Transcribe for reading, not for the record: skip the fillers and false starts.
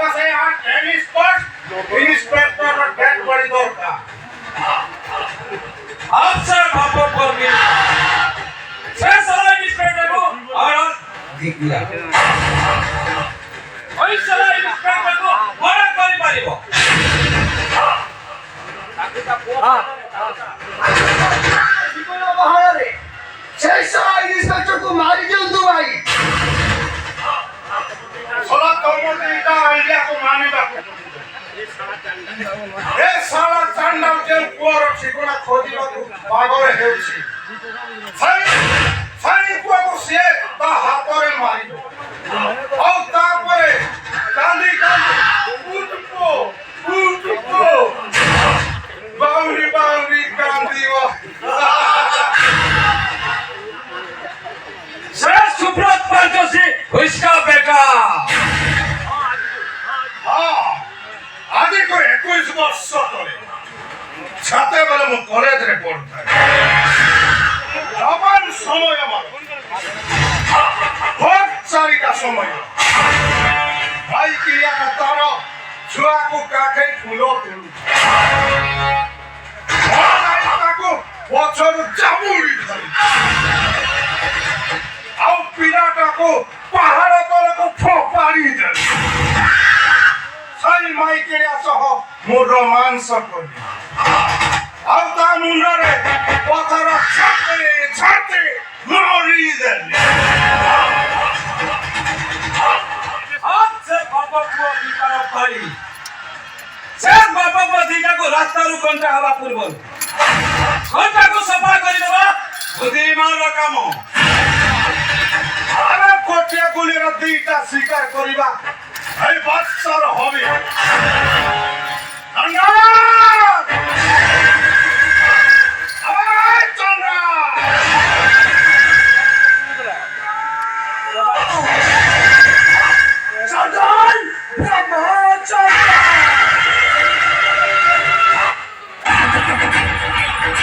পাশে আর tennis court inspector dead body দরকার আচ্ছা বাবা করবি সে সালা ইন্সপেক্টর কো আর দিক দিয়া ওই সালা ইন্সপেক্টর কো মারা করি পারিব সেই সময় ইন্সপেক্টরকে মারি দিন্তু ভাই সালা তোমরা এটা আইডিয়া কো মানে বাকু এ সালা চান্ডাল যে পুয়ার ঠিকনা খোঁজিବାକୁ পাগল ହେଉଛି ସାଇ ପୁଅକୁ ସିଏ ତା ହାତରେ ମାରିବ ଆଉ ତାପରେ କାନ୍ଦି କାନ୍ଦି ଉଠୁକୋ ବାଉରି ବାଉରି କାନ୍ଦିବ সে সুব্রত পারজসি হুইস্কা বেটা ଆଜିକୁ 21 ବର୍ଷ ତଳେ ଛାତେବେଳେ ମୁଁ କଲେଜରେ ପଢୁଥାଏ ଜବାନ ସମୟ ଭୋଟ 4ଟା ସମୟ ଭାଇ କିଳିଆ ତାର ଛୁଆକୁ କାଖେଇ ଫୁଲ ତୋଳୁଛି ତାକୁ ପଛରୁ ଚାବୁଡ଼ି ଧରି ଆଉ ପିଲାଟାକୁ ପାହାଡ଼ ତଳକୁ ଫୋପାଡ଼ି ଦେଲି ସାଇ ମାଇକିଳିଆ ସହ ମୁଁ ରୋମାଂସ କଲି ଆଉ ତା ମୁଣ୍ଡରେ ପଥର ଛାଟି ଛାଟି ମରିଦେଲି আচ্ছা বাবা পুয়া বিকার পারি সে বাবা বদিকা কো রাস্তারু কোনটা হবা পূর্ব কোনটা কো সফা করি দেবা বুদ্ধিমান কাম আরে কোটিয়া গুলির দিটা স্বীকার করিবা এই বাচ্চার হবে